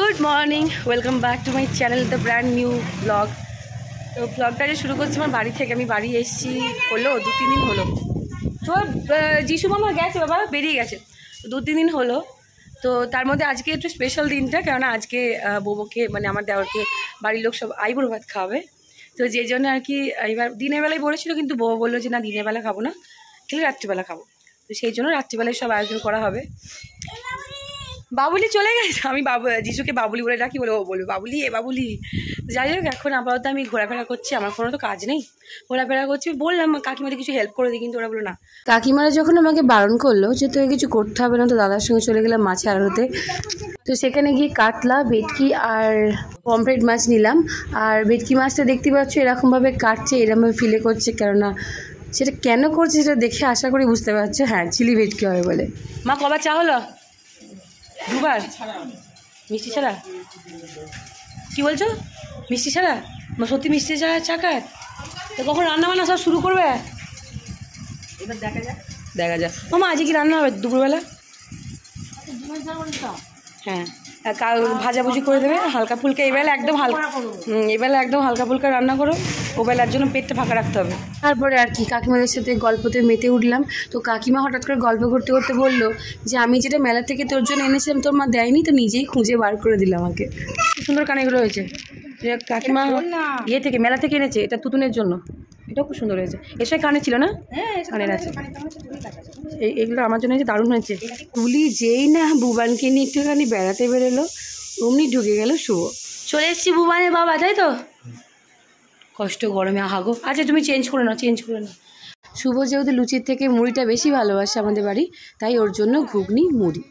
Good morning, welcome back to my channel the brand new blog. তো ব্লগটা যে শুরু করছি আমার বাড়ি থেকে। আমি বাড়ি এসেছি হলো 2-3 দিন হলো। তো যিশু মামা গেছে, বাবা বেরিয়ে গেছে, 2-3 দিন হলো। তো তার মধ্যে আজকে একটু স্পেশাল দিনটা, কেননা আজকে বউকে মানে আমার দেওরকে বাড়ির লোক সব আইবুড়ো ভাত খাওয়াবে। তো যে জন্য আর কি এবার দিনের বেলায় বলেছিল, কিন্তু বউ বললো যে না দিনের বেলা খাবো না, খেলে রাত্রিবেলা খাবো। তো সেই জন্য রাত্রিবেলায় সব আয়োজন করা হবে। বাবুলি চলে গেছে, আমি যিশুকে বাবুলি বলে ডাকি, বলে ও বলবে বাবুলি এ বাবুলি। যাই হোক, এখন আপাতত আমি ঘোরাফেরা করছি, আমার কোনো তো কাজ নেই, ঘোরাফেরা করছি। বললাম কাকিমাদের কিছু হেল্প করে দিই, কিন্তু ওরা বললো না। কাকিমারা যখন আমাকে বারণ করলো যে তোকে কিছু করতে হবে না, তো দাদার সঙ্গে চলে গেলাম মাছে আড়তে। তো সেখানে গিয়ে কাতলা, ভেটকি আর পমফ্রেট মাছ নিলাম। আর ভেটকি মাছটা দেখতে পাচ্ছ এরকমভাবে কাটছে, এরকমভাবে ফিলে করছে, কেননা সেটা কেন করছে সেটা দেখে আশা করি বুঝতে পারছো। হ্যাঁ, চিলি ভেটকি হবে বলে। মা কবার চা হলো? 2বার। মিষ্টি ছাড়া? কি বলছো? মিষ্টি ছাড়া? সত্যি মিষ্টি ছাড়া চা খায়? তো কখন রান্না বান্না সব শুরু করবে? এবার দেখা যাক। মামা আজকে কি রান্না হবে দুপুরবেলা? হ্যাঁ, ভাজাভুজি করে দেবে হালকা ফুলকা। এবেলা একদম হালকা, এবেলা একদম হালকা ফুলকা রান্না করো, ওবেলার জন্য পেটটা ফাঁকা রাখতে হবে। তারপরে আর কি কাকিমাদের সাথে গল্পতে মেতে উঠলাম। তো কাকিমা হঠাৎ করে গল্প করতে করতে বললো যে আমি যেটা মেলা থেকে তোর জন্য এনেছিলাম তোর মা দেয়নি, তো নিজেই খুঁজে বার করে দিল আমাকে। সুন্দর কানেগুলো হয়েছে, কাকিমা ইয়ে থেকে মেলা থেকে এনেছে, এটা তুতুনের জন্য। এটাও খুব সুন্দর হয়েছে। এসে কানে ছিল না? কানের আছে। এইগুলো আমার জন্য দারুণ হয়েছে। তুলি যেই না বুবানকে নিয়ে একটুখানি বেড়াতে বেরোলো, অমনি ঢুকে গেল শুভ। চলে এসছি বুবানের বাবা, তাই তো? কষ্ট গরমে আহাগো। আচ্ছা তুমি চেঞ্জ করে নাও, চেঞ্জ করে নাও। শুভ যেহেতু লুচির থেকে মুড়িটা বেশি ভালোবাসে আমাদের বাড়ি, তাই ওর জন্য ঘুগনি মুড়ি।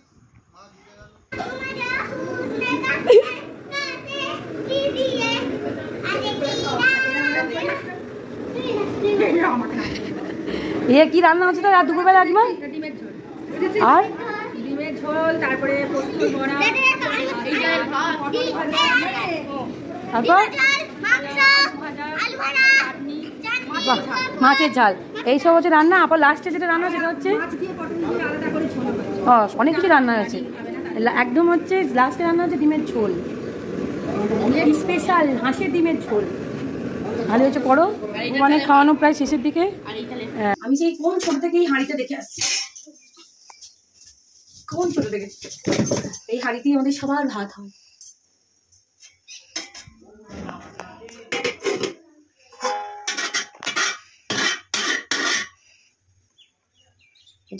এ কি রান্না হচ্ছে তো রাত দুপুরবেলা? কাকিমা আর ডিমের ঝোল, তারপরে পোস্ত বড়া, তারপর মাছের ঝাল, এইসব হচ্ছে রান্না। আবার লাস্টে যেটা রান্না সেটা হচ্ছে অনেক কিছু রান্না আছে। একদম হচ্ছে লাস্টে রান্না হচ্ছে ডিমের ঝোল, স্পেশাল হাঁসের ডিমের ঝোল। ভালো হচ্ছে। করো মানে খাওয়ানো প্রায় শেষের দিকে। আমি সেই কোন ছোট থেকে এই হাঁড়িটা দেখে আসছি, কোন ছোট থেকে এই হাঁড়িতেই আমাদের সবার ভাত হয়।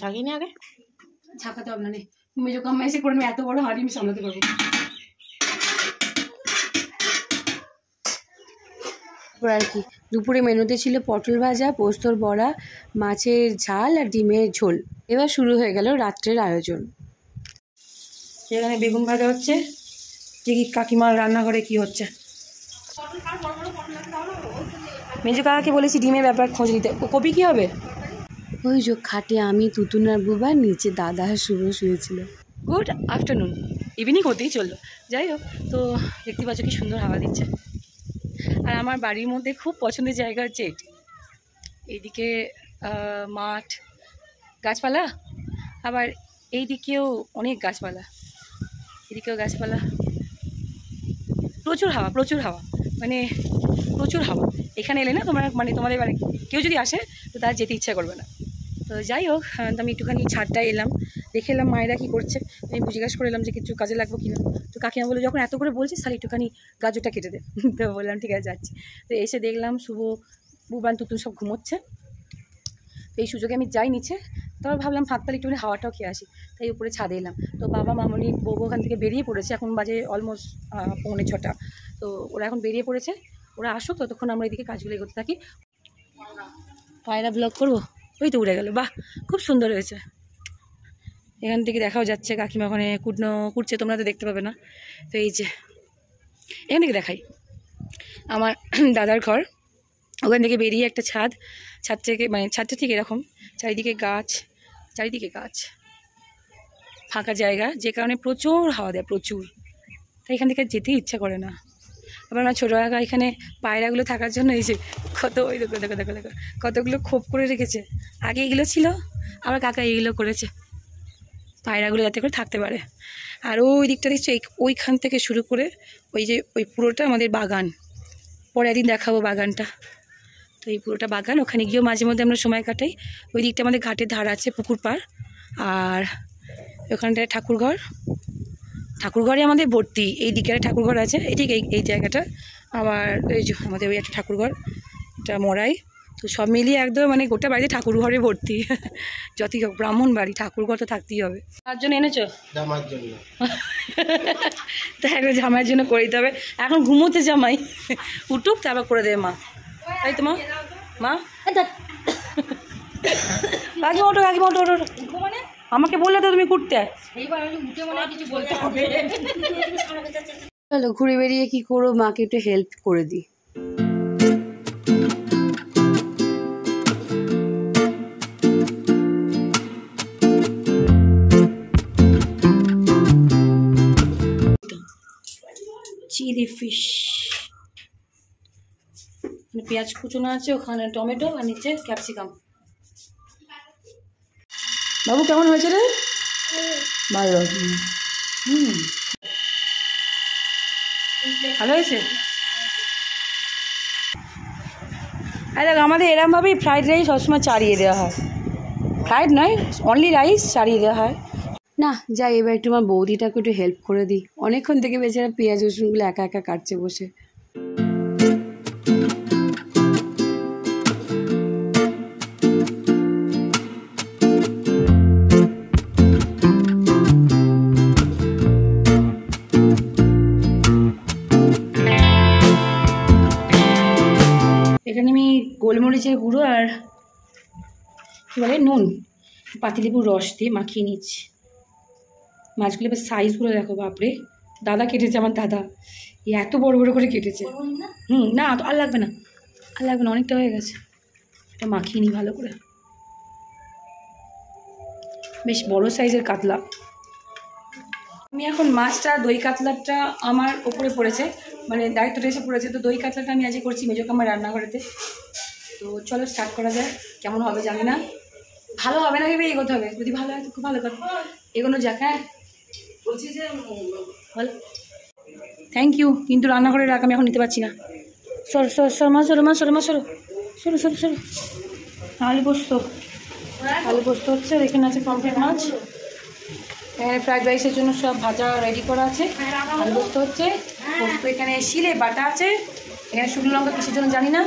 ঝাঁকিয়ে নি আগে, ঝাঁকাতে হবে না। নে মেজো কাম্মা এসে করে নেবে, এত বড় হাঁড়ি আমি সামলাতে পারবো। আর কি দুপুরে মেনুতে ছিল পটল ভাজা, পোস্তর বড়া, মাছের ঝাল আর ডিমের ঝোল। এবার শুরু হয়ে গেল রাত্রের আয়োজন। সেখানে বেগুন ভাজা হচ্ছে, যে কি কাকিমার রান্নাঘরে কি হচ্ছে। মেজো কাকাকে বলেছি ডিমের ব্যাপার খোঁজ নিতে। কপি কি হবে? ওই যে খাটে আমি, তুতুন আর বুবা, নিচে দাদা আর শুভ শুয়েছিল। গুড আফটারনুন, ইভিনিং হতেই চললো। যাই হোক, তো দেখতে পাচ্ছ কি সুন্দর হাওয়া দিচ্ছে। আর আমার বাড়ির মধ্যে খুব পছন্দের জায়গা হচ্ছে এটি। এইদিকে মাঠ, গাছপালা, আবার এই দিকেও অনেক গাছপালা, এদিকেও গাছপালা, প্রচুর হাওয়া, প্রচুর হাওয়া, মানে প্রচুর হাওয়া। এখানে এলে না তোমরা মানে তোমাদের বাড়ি কেউ যদি আসে তো তার যেতে ইচ্ছা করবে না। তো যাই হোক, আমি একটুখানি ছাদটায় এলাম, দেখে এলাম মায়েরা কী করছে। আমি জিজ্ঞাসা করে এলাম যে কিছু কাজে লাগবো কিনা। তো কাকিমা বলে যখন এত করে বলছিস তাহলে একটুখানি গাজরটা কেটে দে। তো বললাম ঠিক আছে যাচ্ছি। তো এসে দেখলাম শুভ, বুবান, তুতুন সব ঘুমোচ্ছে। তো এই সুযোগে আমি যাই নিচে, তারপর ভাবলাম ফাঁকতালে একটুখানি হাওয়াটাও খেয়ে আসি, তাই উপরে ছাদে এলাম। তো বাবা মামনি বউ ওখান থেকে বেরিয়ে পড়েছে, এখন বাজে অলমোস্ট 5:45। তো ওরা এখন বেরিয়ে পড়েছে, ওরা আসুক, ততক্ষণ আমরা এদিকে কাজগুলো এগোতে থাকি। পায়রা ব্লগ করবো, ওই তো উড়ে গেল। বাহ, খুব সুন্দর হয়েছে। এখান থেকে দেখাও যাচ্ছে কাকিমা ওখানে কুটছে, তোমরা তো দেখতে পাবে না। তো এই যে এখান থেকে দেখাই আমার দাদার ঘর। ওখান থেকে বেরিয়ে একটা ছাদ থেকে মানে ছাদটা ঠিক এরকম, চারিদিকে গাছ, ফাঁকা জায়গা, যে কারণে প্রচুর হাওয়া দেয়, প্রচুর। তাই এখান থেকে যেতেই ইচ্ছা করে না। আবার আমার ছোটো কাকা এখানে পায়রাগুলো থাকার জন্য এই যে কত, ওই দেখো দেখো দেখো দেখো কতগুলো খোপ করে রেখেছে। আগে এগুলো ছিল, আবার কাকা এইগুলো করেছে। পায়রাগুলো যাতে করে থাকতে পারে। আর ওই দিকটা দেখছো, ওইখান থেকে শুরু করে ওই পুরোটা আমাদের বাগান। পরে একদিন দেখাবো বাগানটা। তো এই পুরোটা বাগান, ওখানে গিয়েও মাঝে মধ্যে আমরা সময় কাটাই। ওই দিকটা আমাদের ঘাটের ধার আছে, পুকুর পাড়। আর ওখানটায় ঠাকুরঘরে আমাদের ভর্তি। এই দিকে একটা ঠাকুরঘর আছে, ঠিক এই জায়গাটা। আবার এই যে আমাদের ওই একটা ঠাকুরঘর, এটা মরাই। তো সব মিলিয়ে একদম মানে গোটা বাড়িতে ঠাকুরঘরে ভর্তি। যতই হোক ব্রাহ্মণ বাড়ি, ঠাকুরঘর তো থাকতেই হবে। তার জন্য এনেছো? জামার জন্য। তাই একটা জামাইয়ের জন্য করে দিতে হবে। এখন ঘুমোতে জামাই, উঠুক তারপর করে দেবে মা, তাই তো মা? কাকিমা ওঠো, কাকিমা ওঠো, ওঠো। আমাকে বললে তো তুমি করতে। চলো ঘুরে বেরিয়ে কি করবো, মাকে একটু হেল্প করে দিই। চিলি ফিশ, পেঁয়াজ কুচনো আছে, ওখানে টমেটো, আর নিচে ক্যাপসিকাম। বাবু কেমন হয়েছে রে? ভালো। ভালো হয়েছে। আর দেখ আমাদের এরমভাবেই ফ্রাইড রাইস সবসময় চাড়িয়ে দেওয়া হয়। ফ্রাইড নয়, অনলি রাইস চাড়িয়ে দেওয়া হয়। না যাই, এবার একটু আমার বৌদিটাকে একটু হেল্প করে দিই। অনেকক্ষণ থেকে বেচারা পেঁয়াজ রসুনগুলো একা একা কাটছে বসে। এখানে আমি গোলমরিচের গুঁড়ো আর কী বলে নুন, পাতিলেবুর রস দিয়ে মাখিয়ে নিচ্ছি। মাছগুলো এবার সাইজগুলো দেখো, বাপরে। দাদা কেটেছে, আমার দাদা এত বড় বড় করে কেটেছে। না আর লাগবে না, আর লাগবে না, অনেকটা হয়ে গেছে। এটা মাখিয়ে নিই ভালো করে। বেশ বড় সাইজের কাতলা। আমি এখন মাছটা, দই কাতলাটা আমার ওপরে পড়েছে, মানে দায়িত্বটা এসে পড়েছে। তো দই কাতলাটা আমি আজকে করছি মেজো কামার রান্নাঘরেতে। তো চলো স্টার্ট করা যায়। কেমন হবে জানি না, ভালো হবে না ভেবে এগোতে হবে। যদি ভালো হয় তো খুব ভালো কথা, এগোনো যাক। হ্যাঁ বলছি যে বল, থ্যাংক ইউ। কিন্তু রান্নাঘরে রাখ, আমি এখন নিতে পারছি না। সর মা, সরো মা, সরো মা, সরো সরো সরো সরো। আলু পোস্ত হচ্ছে, আর এখানে আছে পমফ্রেট মাছ। এখানে ফ্রাইড রাইসের জন্য সব ভাজা রেডি করা আছে। আলু পোস্ত হচ্ছে, পোস্ত এখানে শিলে বাটা আছে। এখানে শুকনো লঙ্কা কিসের জন্য জানি না।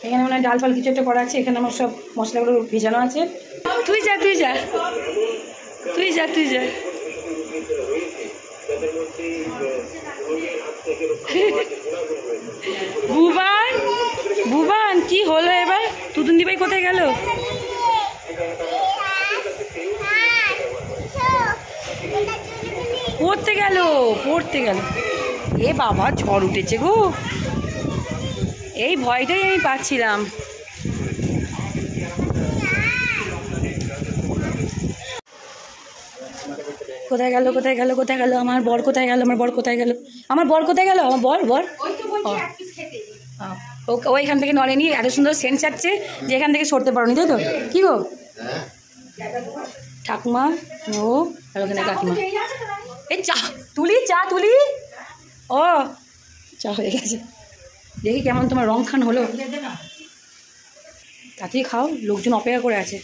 এখানে মানে ডাল ফাল কিছু একটা করা আছে। এখানে আমার সব মশলাগুলো ভেজানো আছে। তুই যা তুই যা তুই যা তুই যা। ভুবান কি হলো এবার? তুতুন্দি ভাই কোথায় গেল? পড়তে গেল। এ বাবা ঝড় উঠেছে গো, এই ভয়টাই আমি পাচ্ছিলাম। কোথায় গেল আমার বর? কোথায় গেল আমার বর? ওইখান থেকে নড়েনি, এত সুন্দর সেন্ট চাচ্ছে যে এখান থেকে সরতে পারোনি, তাই তো? কি গো ঠাকুমা? ও আর ওখানে কাকিমা। এই চা তুলি। ও চা হয়ে গেছে। দেখি কেমন তোমার রং খান হলো। তাতেই খাও, লোকজন অপেক্ষা করে আছে।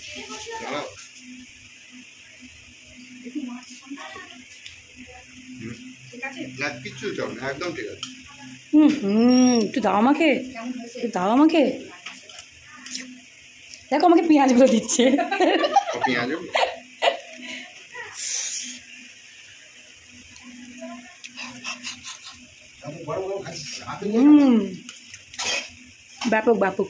একটু দাও আমাকে, দেখো আমাকে পেঁয়াজগুলো দিচ্ছে। ব্যাপক।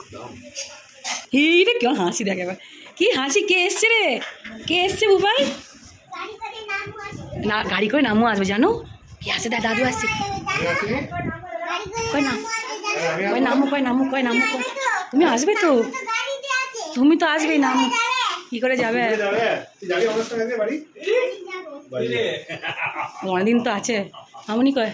হিরে কেমন হাসি দেখে এবার, কি হাসি। কে এসছে রে? কে এসছে বুবাই? না গাড়ি করে নামও আসবে জানো? কি আসে দাদু আসছে। কয় নামো। তুমি আসবে তো? তুমি তো আসবেই, নামো। কি করে যাবে? অনেকদিন তো আছে। আমনি কয়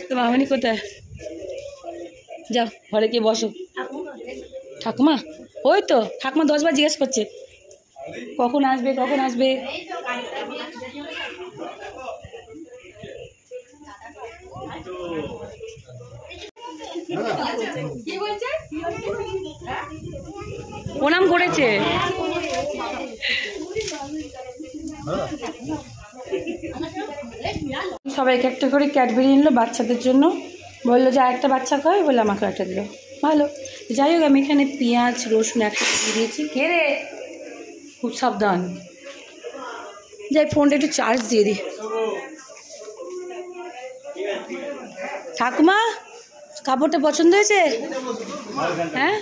তো মামনি কোথায়? যাও ঘরে গিয়ে বসো। ঠাকুমা ওই তো ঠাকুমা 10 বার জিজ্ঞেস করছে কখন আসবে কখন আসবে। প্রণাম করেছে। সবাইকে একটা করে ক্যাডবেরি নিল বাচ্চাদের জন্য, বললো যে একটা বাচ্চা খায়, বলে আমাকে একটা দিল। ভালো। যাই হোক আমি এখানে পেঁয়াজ রসুন একসাথে দিয়ে দিয়েছি। কে রে? খুব সাবধান। যাই ফোনটা একটু চার্জ দিয়ে দিই। ঠাকুমা কাপড়টা পছন্দ হয়েছে? হ্যাঁ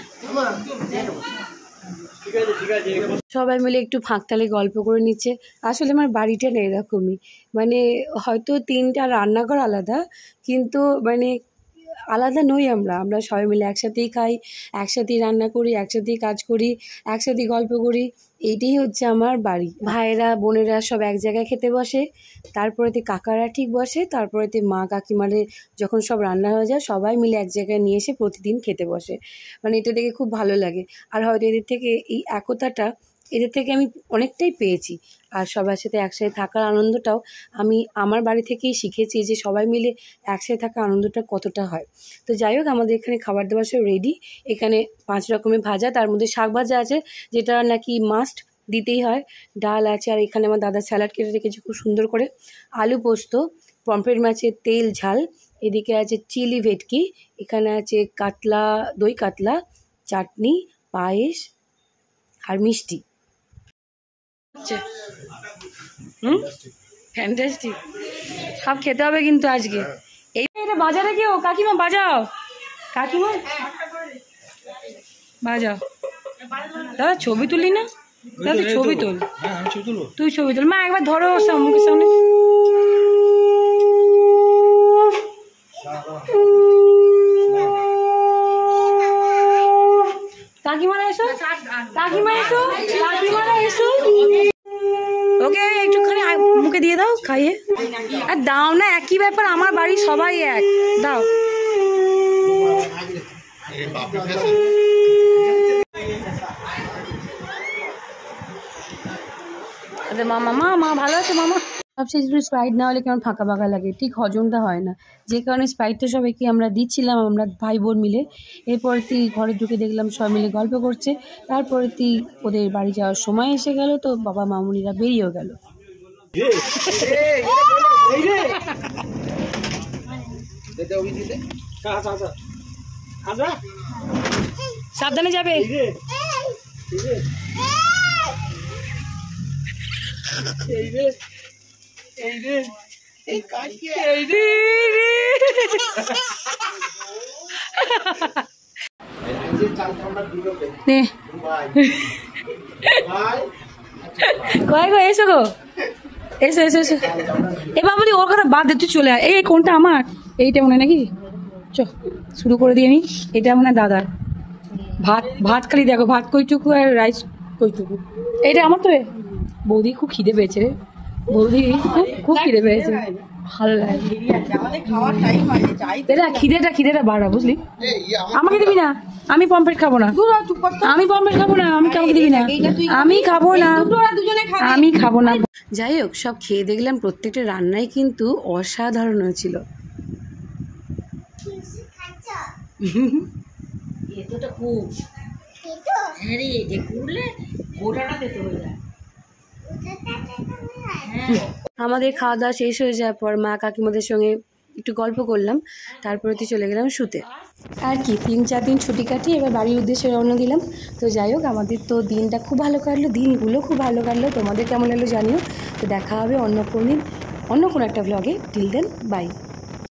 সবাই মিলে একটু ফাঁকতালে গল্প করে নিচ্ছে। আসলে আমার বাড়িটা না এরকমই, মানে হয়তো 3টা রান্নাঘর আলাদা, কিন্তু মানে আলাদা নই। আমরা সবাই মিলে একসাথেই খাই, একসাথেই রান্না করি, একসাথেই কাজ করি, একসাথেই গল্প করি। এইটাই হচ্ছে আমার বাড়ি। ভাইয়েরা বোনেরা সব এক জায়গায় খেতে বসে, তারপরেতে কাকারা ঠিক বসে, তারপরেতে মা কাকিমারে যখন সব রান্না হয়ে যায় সবাই মিলে এক জায়গায় নিয়ে এসে প্রতিদিন খেতে বসে। মানে এটা দেখে খুব ভালো লাগে। আর হয়তো এদের থেকে এই একতাটা এদের থেকে আমি অনেকটাই পেয়েছি। আর সবার সাথে একসাথে থাকার আনন্দটাও আমি আমার বাড়ি থেকেই শিখেছি, যে সবাই মিলে একসাথে থাকার আনন্দটা কতটা হয়। তো যাই হোক আমাদের এখানে খাবার দাবার সব রেডি। এখানে 5 রকমের ভাজা, তার মধ্যে শাক ভাজা আছে যেটা নাকি মাস্ট দিতেই হয়, ডাল আছে, আর এখানে আমার দাদা স্যালাড কেটে রেখেছে খুব সুন্দর করে, আলু পোস্ত, পমফ্রেট মাছের তেল ঝাল, এদিকে আছে চিলি ভেটকি, এখানে আছে কাতলা, দই কাতলা, চাটনি, পায়েস আর মিষ্টি। ফ্যান্টাস্টিক। সব খেতে হবে কিন্তু আজকে। এটা বাজারে কেউ কাকিমা বাজাও, কাকিমা বাজাও। দাদা ছবি তুলি না? দাদা ছবি তুল, তুই ছবি তুল। মা একবার ধরো মুখের সামনে। কাকিমারা এসো, কাকিমা এসো, কাকিমারা এসো। ওকে একটুখানি মুখে দিয়ে দাও খাইয়ে। আর দাও না, একই ব্যাপার, আমার বাড়ি সবাই এক। দাও। মামা মা ভালো আছে মামা? সবচেয়ে একটু স্প্রাইট না হলে কেমন ফাঁকা ফাঁকা লাগে, ঠিক হজমটা হয় না, যে কারণে স্প্রাইটটা সবাইকে আমরা দিচ্ছিলাম, আমরা ভাই বোন মিলে। এরপর ঘরে ঢুকে দেখলাম সবাই মিলে গল্প করছে। তারপরে ওদের বাড়ি যাওয়ার সময় এসে গেল, তো বাবা মামুনিরা বেরিয়েও গেল। সাবধানে যাবে। কয় গো এসো গো, এসো এসো এসো। এ বাবুলি ওর কথা বাদ দে, তুই চলে আয়। এই কোনটা আমার? এইটা মনে নাকি? চ শুরু করে দিয়ে নি। এটা মনে দাদার ভাত খালি দেখো, ভাত কইটুকু আর রাইস কইটুকু। এইটা আমার তো। বৌদি খুব খিদে পেয়েছে রে, বৌদি খুব খিদে পেয়েছে, ভালো লাগে। খিদেটা বাড়া, বুঝলি? আমাকে দিবি না, আমি পমফ্রেট খাবো না, আমি পমফ্রেট খাবো না, আমি কাউকে দিবি না, আমি খাবো না, আমি খাবো না। যাই হোক সব খেয়ে দেখলাম প্রত্যেকটা রান্নাই কিন্তু অসাধারণ হয়েছিল। আমাদের খাওয়া দাওয়া শেষ হয়ে যাওয়ার পর মা কাকিমাদের সঙ্গে একটু গল্প করলাম, তারপরে চলে গেলাম শুতে। আর কি 3-4 দিন ছুটি কাটিয়ে এবার বাড়ির উদ্দেশ্যে রওনা দিলাম। তো যাই হোক আমাদের তো দিনটা খুব ভালো কাটলো, দিনগুলো খুব ভালো কাটলো। তোমাদের কেমন লাগলো জানিও। তো দেখা হবে অন্য কোনো একটা ভ্লগে। Till then by.